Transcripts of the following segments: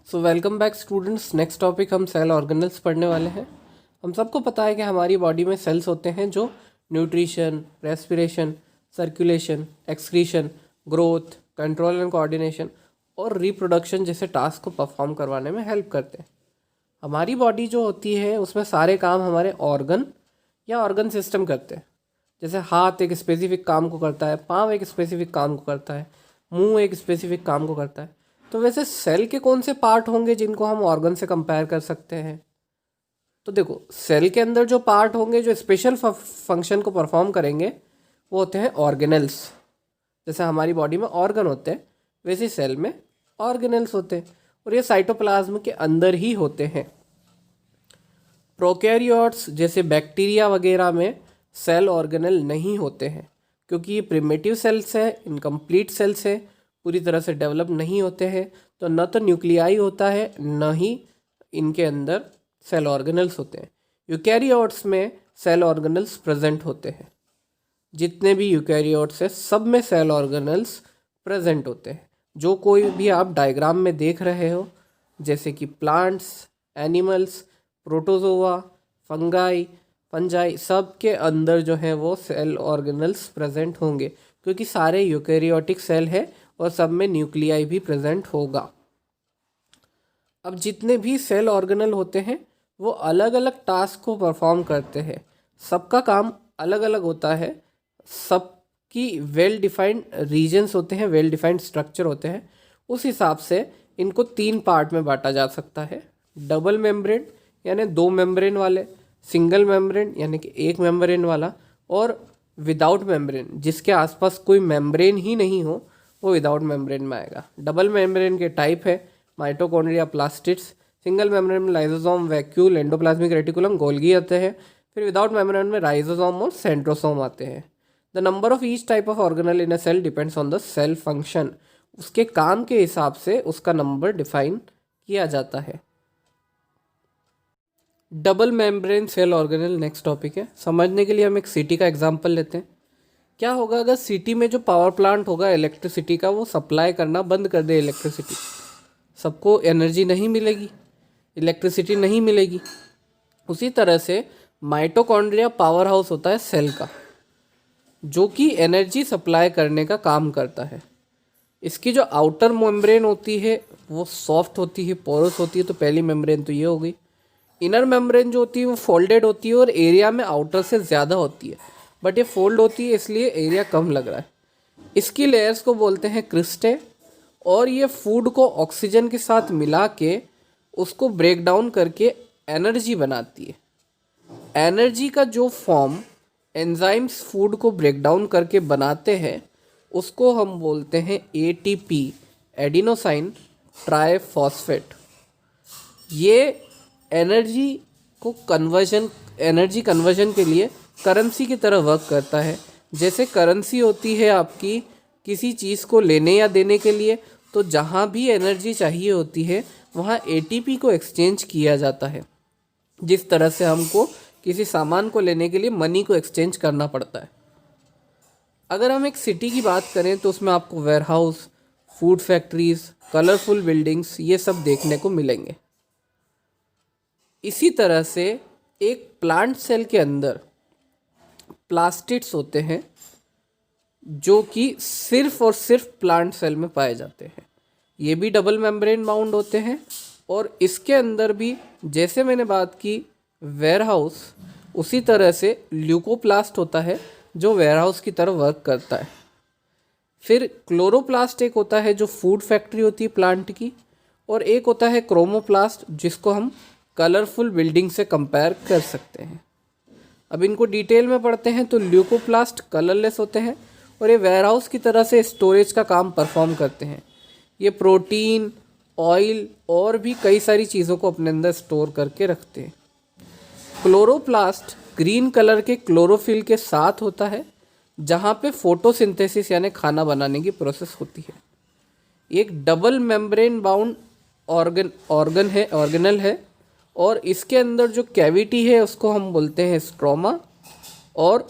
So welcome back students. Next topic हम cell organelles पढ़ने वाले हैं। हम सबको पता है कि हमारी बॉडी में सेल्स होते हैं जो nutrition, respiration, circulation, excretion, growth, control and coordination और रिप्रोडक्शन जैसे टास्क को परफॉर्म करवाने में हेल्प करते हैं। हमारी बॉडी जो होती है उसमें सारे काम हमारे ऑर्गन या ऑर्गन सिस्टम करते हैं। जैसे हाथ एक स्पेसिफिक काम को करता है, पाँव एक स्पेसिफिक काम को करता है, मुंह एक स्पेसिफिक काम को करता है। तो वैसे सेल के कौन से पार्ट होंगे जिनको हम ऑर्गन से कंपेयर कर सकते हैं? तो देखो, सेल के अंदर जो पार्ट होंगे जो स्पेशल फंक्शन को परफॉर्म करेंगे वो होते हैं ऑर्गेनल्स। जैसे हमारी बॉडी में ऑर्गन होते हैं वैसे सेल में ऑर्गेनल्स होते हैं और ये साइटोप्लाज्म के अंदर ही होते हैं। प्रोकैरियोट्स जैसे बैक्टीरिया वगैरह में सेल ऑर्गेनल नहीं होते हैं क्योंकि ये प्रिमिटिव सेल्स है, इनकम्प्लीट सेल्स है, पूरी तरह से डेवलप नहीं होते हैं। तो न तो न्यूक्लियाई होता है न ही इनके अंदर सेल ऑर्गेनल्स होते हैं। यूकैरियोट्स में सेल ऑर्गेनल्स प्रेजेंट होते हैं। जितने भी यूकैरियोट्स हैं सब में सेल ऑर्गेनल्स प्रेजेंट होते हैं। जो कोई भी आप डायग्राम में देख रहे हो जैसे कि प्लांट्स, एनिमल्स, प्रोटोजोआ, फंगाई, सब के अंदर जो है वो सेल ऑर्गेनल्स प्रेजेंट होंगे क्योंकि सारे यूकैरियोटिक सेल है और सब में न्यूक्लियाई भी प्रेजेंट होगा। अब जितने भी सेल ऑर्गेनल होते हैं वो अलग अलग टास्क को परफॉर्म करते हैं। सबका काम अलग अलग होता है, सबकी वेल डिफाइंड रीजन्स होते हैं, वेल डिफाइंड स्ट्रक्चर होते हैं। उस हिसाब से इनको 3 पार्ट में बांटा जा सकता है। डबल मेम्ब्रेन यानी 2 मेम्ब्रेन वाले, सिंगल मेम्ब्रेन यानी कि 1 मेम्ब्रेन वाला, और विदाउट मेम्ब्रेन जिसके आसपास कोई मेम्ब्रेन ही नहीं हो वो विदाउट मेम्ब्रेन में आएगा। डबल मेम्ब्रेन के टाइप है माइटोकॉन्ड्रिया, प्लास्टिड्स। सिंगल मेम्ब्रेन में lysosome, vacuole, endoplasmic reticulum, Golgi आते हैं। फिर विदाउट मेम्ब्रेन में राइजोसोम और सेंट्रोसोम आते हैं। The number of each type of organelle in a cell depends on the cell function. उसके काम के हिसाब से उसका नंबर डिफाइन किया जाता है। Double membrane cell organelle next topic है। समझने के लिए हम एक सिटी का एग्जांपल लेते हैं। क्या होगा अगर सिटी में जो पावर प्लांट होगा इलेक्ट्रिसिटी का वो सप्लाई करना बंद कर दे इलेक्ट्रिसिटी? सबको एनर्जी नहीं मिलेगी, इलेक्ट्रिसिटी नहीं मिलेगी। उसी तरह से माइटोकॉन्ड्रिया पावर हाउस होता है सेल का जो कि एनर्जी सप्लाई करने का काम करता है। इसकी जो आउटर मेम्ब्रेन होती है वो सॉफ्ट होती है, पोरस होती है। तो पहली मेम्ब्रेन तो ये हो गई। इनर मेम्ब्रेन जो होती है वो फोल्डेड होती है और एरिया में आउटर से ज़्यादा होती है, बट ये फोल्ड होती है इसलिए एरिया कम लग रहा है। इसकी लेयर्स को बोलते हैं क्रिस्टे और ये फूड को ऑक्सीजन के साथ मिला के उसको ब्रेक डाउन करके एनर्जी बनाती है। एनर्जी का जो फॉर्म एंजाइम्स फूड को ब्रेक डाउन करके बनाते हैं उसको हम बोलते हैं एटीपी, एडिनोसाइन ट्राइफॉस्फेट। ये एनर्जी कन्वर्जन के लिए करेंसी की तरह वर्क करता है। जैसे करेंसी होती है आपकी किसी चीज़ को लेने या देने के लिए, तो जहाँ भी एनर्जी चाहिए होती है वहाँ एटीपी को एक्सचेंज किया जाता है। जिस तरह से हमको किसी सामान को लेने के लिए मनी को एक्सचेंज करना पड़ता है। अगर हम एक सिटी की बात करें तो उसमें आपको warehouse, food factories, colourful buildings ये सब देखने को मिलेंगे। इसी तरह से एक प्लांट सेल के अंदर प्लास्टिड्स होते हैं जो कि सिर्फ और सिर्फ प्लांट सेल में पाए जाते हैं। ये भी डबल मेम्ब्रेन बाउंड होते हैं और इसके अंदर भी जैसे मैंने बात की वेयरहाउस, उसी तरह से ल्यूकोप्लास्ट होता है जो वेयरहाउस की तरह वर्क करता है। फिर क्लोरोप्लास्ट एक होता है जो फूड फैक्ट्री होती है प्लांट की, और एक होता है क्रोमोप्लास्ट जिसको हम कलरफुल बिल्डिंग से कंपेयर कर सकते हैं। अब इनको डिटेल में पढ़ते हैं तो ल्यूकोप्लास्ट कलरलेस होते हैं और ये वेयरहाउस की तरह से स्टोरेज का काम परफॉर्म करते हैं। ये प्रोटीन, ऑयल और भी कई सारी चीज़ों को अपने अंदर स्टोर करके रखते हैं। क्लोरोप्लास्ट ग्रीन कलर के क्लोरोफिल के साथ होता है जहाँ पे फोटोसिंथेसिस यानी खाना बनाने की प्रोसेस होती है। एक डबल मेम्ब्रेन बाउंड ऑर्गेनल है और इसके अंदर जो कैविटी है उसको हम बोलते हैं स्ट्रोमा, और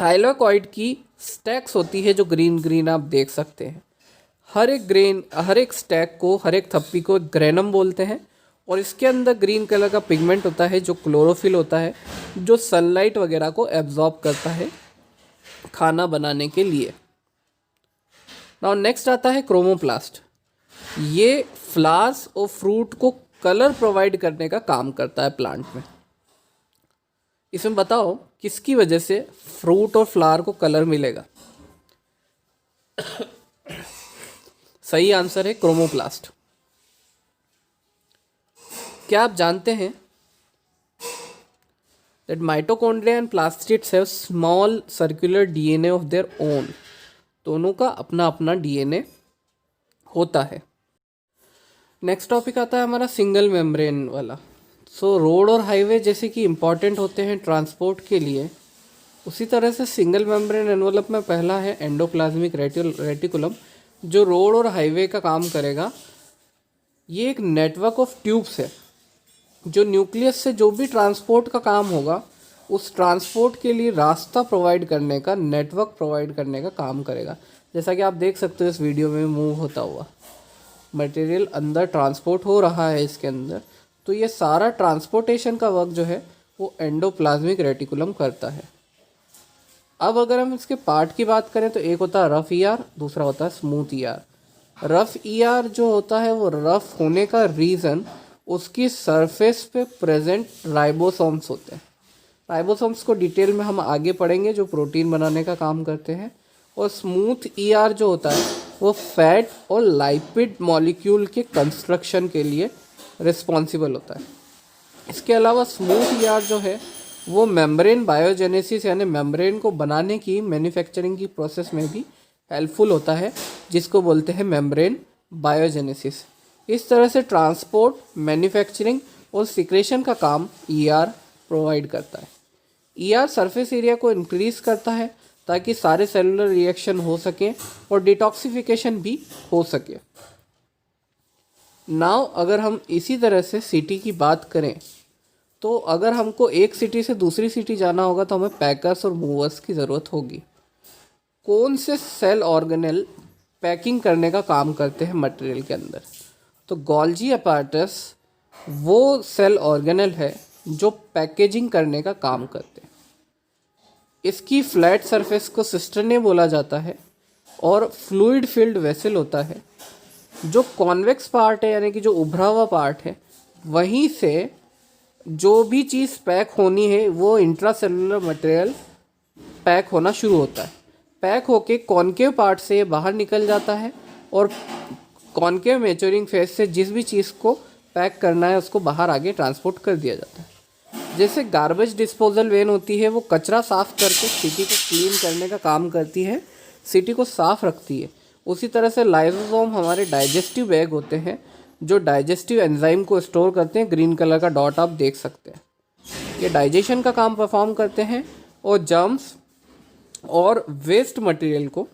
थाइलाकॉइड की स्टैक्स होती है जो ग्रीन ग्रीन आप देख सकते हैं। हर एक स्टैक को, हर एक थप्पी को ग्रेनम बोलते हैं। और इसके अंदर ग्रीन कलर का पिगमेंट होता है जो क्लोरोफिल होता है, जो सनलाइट वगैरह को एब्जॉर्ब करता है खाना बनाने के लिए। नाउ नेक्स्ट आता है क्रोमोप्लास्ट। ये फ्लावर्स और फ्रूट को कलर प्रोवाइड करने का काम करता है प्लांट में। इसमें बताओ किसकी वजह से फ्रूट और फ्लावर को कलर मिलेगा? सही आंसर है क्रोमोप्लास्ट। क्या आप जानते हैं that mitochondria and plastids have small circular DNA of their own? दोनों का अपना अपना डीएनए होता है। नेक्स्ट टॉपिक आता है हमारा सिंगल मेम्ब्रेन वाला। सो रोड और हाईवे जैसे कि इम्पॉर्टेंट होते हैं ट्रांसपोर्ट के लिए, उसी तरह से सिंगल मेम्ब्रेन एनवलप में पहला है एंडोप्लाज्मिक रेटिकुलम, जो रोड और हाईवे का काम करेगा। ये एक नेटवर्क ऑफ ट्यूब्स है जो न्यूक्लियस से जो भी ट्रांसपोर्ट का काम होगा उस ट्रांसपोर्ट के लिए रास्ता प्रोवाइड करने का, नेटवर्क प्रोवाइड करने का काम करेगा। जैसा कि आप देख सकते हो इस वीडियो में मूव होता हुआ मटेरियल अंदर ट्रांसपोर्ट हो रहा है इसके अंदर, तो ये सारा ट्रांसपोर्टेशन का वर्क जो है वो एंडोप्लाज्मिक रेटिकुलम करता है। अब अगर हम इसके पार्ट की बात करें तो एक होता है रफ ईआर, दूसरा होता है स्मूथ ईआर। रफ ईआर जो होता है वो रफ होने का रीज़न उसकी सरफेस पे प्रेजेंट राइबोसोम्स होते हैं। राइबोसोम्स को डिटेल में हम आगे पढ़ेंगे, जो प्रोटीन बनाने का काम करते हैं। और स्मूथ ईआर जो होता है वो फैट और लाइपिड मॉलिक्यूल के कंस्ट्रक्शन के लिए रिस्पॉन्सिबल होता है। इसके अलावा स्मूथ ईआर जो है वो मेम्ब्रेन बायोजेनेसिस यानी मेम्ब्रेन को बनाने की, मैन्युफैक्चरिंग की प्रोसेस में भी हेल्पफुल होता है, जिसको बोलते हैं मेम्ब्रेन बायोजेनेसिस। इस तरह से ट्रांसपोर्ट, मैन्युफैक्चरिंग और सिक्रेशन का काम ईआर प्रोवाइड करता है। ईआर सरफेस एरिया को इंक्रीज करता है ताकि सारे सेलुलर रिएक्शन हो सके और डिटॉक्सिफिकेशन भी हो सके। नाउ अगर हम इसी तरह से सिटी की बात करें तो अगर हमको एक सिटी से दूसरी सिटी जाना होगा तो हमें पैकर्स और मूवर्स की ज़रूरत होगी। कौन से सेल ऑर्गेनेल पैकिंग करने का काम करते हैं मटेरियल के अंदर? तो गोल्जी अपैरेटस वो सेल ऑर्गेनेल है जो पैकेजिंग करने का काम करते हैं। इसकी फ्लैट सरफेस को सिस्टर्ने बोला जाता है और फ्लूइड फिल्ड वेसल होता है। जो कॉन्वेक्स पार्ट है यानी कि जो उभरा हुआ पार्ट है, वहीं से जो भी चीज़ पैक होनी है वो इंट्रासेलुलर मटेरियल पैक होना शुरू होता है। पैक होके कॉन्केव पार्ट से बाहर निकल जाता है और कॉन्केव मैच्योरिंग फेज से जिस भी चीज़ को पैक करना है उसको बाहर आगे ट्रांसपोर्ट कर दिया जाता है। जैसे गार्बेज डिस्पोजल वेन होती है वो कचरा साफ़ करके सिटी को क्लीन करने का काम करती है, सिटी को साफ़ रखती है। उसी तरह से लाइसोसोम हमारे डाइजेस्टिव बैग होते हैं जो डाइजेस्टिव एंजाइम को स्टोर करते हैं। ग्रीन कलर का डॉट आप देख सकते हैं, ये डाइजेशन का काम परफॉर्म करते हैं और जर्म्स और वेस्ट मटेरियल को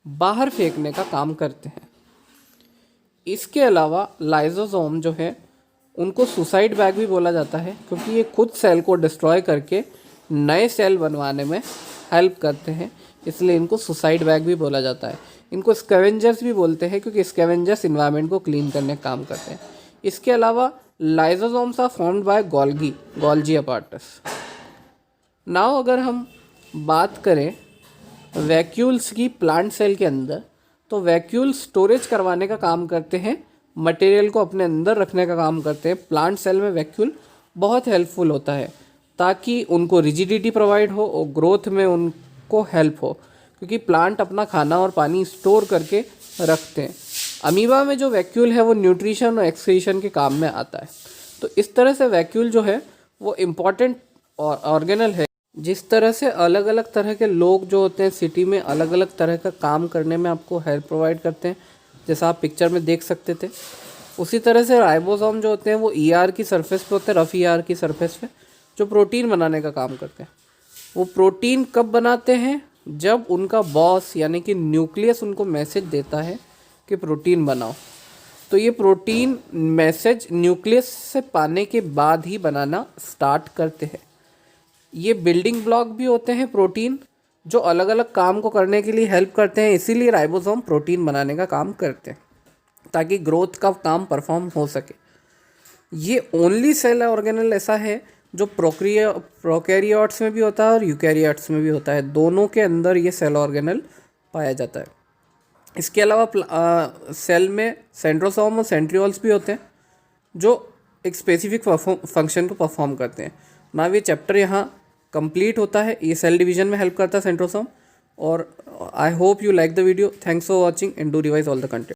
बाहर फेंकने का काम करते हैं। इसके अलावा लाइसोसोम जो है उनको सुसाइड बैग भी बोला जाता है, क्योंकि ये खुद सेल को डिस्ट्रॉय करके नए सेल बनवाने में हेल्प करते हैं, इसलिए इनको सुसाइड बैग भी बोला जाता है। इनको स्कैवेंजर्स भी बोलते हैं क्योंकि स्कैवेंजर्स इन्वायरमेंट को क्लीन करने का काम करते हैं। इसके अलावा lysosomes are formed by Golgi apparatus. Now अगर हम बात करें वैक्यूल्स की प्लांट सेल के अंदर, तो वैक्यूल स्टोरेज करवाने का काम करते हैं, मटेरियल को अपने अंदर रखने का काम करते हैं। प्लांट सेल में वैक्यूल बहुत हेल्पफुल होता है ताकि उनको रिजिडिटी प्रोवाइड हो और ग्रोथ में उनको हेल्प हो, क्योंकि प्लांट अपना खाना और पानी स्टोर करके रखते हैं। अमीबा में जो वैक्यूल है वो न्यूट्रिशन और एक्सक्रीशन के काम में आता है। तो इस तरह से वैक्यूल जो है वो इम्पॉर्टेंट ऑर्गेनल है। जिस तरह से अलग अलग तरह के लोग जो होते हैं सिटी में अलग अलग तरह का काम करने में आपको हेल्प प्रोवाइड करते हैं, जैसा आप पिक्चर में देख सकते थे, उसी तरह से राइबोसोम जो होते हैं वो ईआर की सरफेस पे होते हैं, रफ ईआर की सरफेस पे, जो प्रोटीन बनाने का काम करते हैं। वो प्रोटीन कब बनाते हैं? जब उनका बॉस यानी कि न्यूक्लियस उनको मैसेज देता है कि प्रोटीन बनाओ। तो ये प्रोटीन मैसेज न्यूक्लियस से पाने के बाद ही बनाना स्टार्ट करते हैं। ये बिल्डिंग ब्लॉक भी होते हैं प्रोटीन, जो अलग अलग काम को करने के लिए हेल्प करते हैं, इसीलिए राइबोसोम प्रोटीन बनाने का काम करते हैं ताकि ग्रोथ का काम परफॉर्म हो सके। ये ओनली सेल ऑर्गेनल ऐसा है जो प्रोकैरियोट्स में भी होता है और यूकैरियोट्स में भी होता है, दोनों के अंदर ये सेल ऑर्गेनल पाया जाता है। इसके अलावा सेल में सेंट्रोसोम और सेंट्रियोल्स भी होते हैं जो एक स्पेसिफिक फंक्शन को परफॉर्म करते हैं। ना ये चैप्टर यहाँ कंप्लीट होता है, ये सेल डिवीजन में हेल्प करता है सेंट्रोसोम। और I hope you like the video. Thanks for watching and do revise all the content.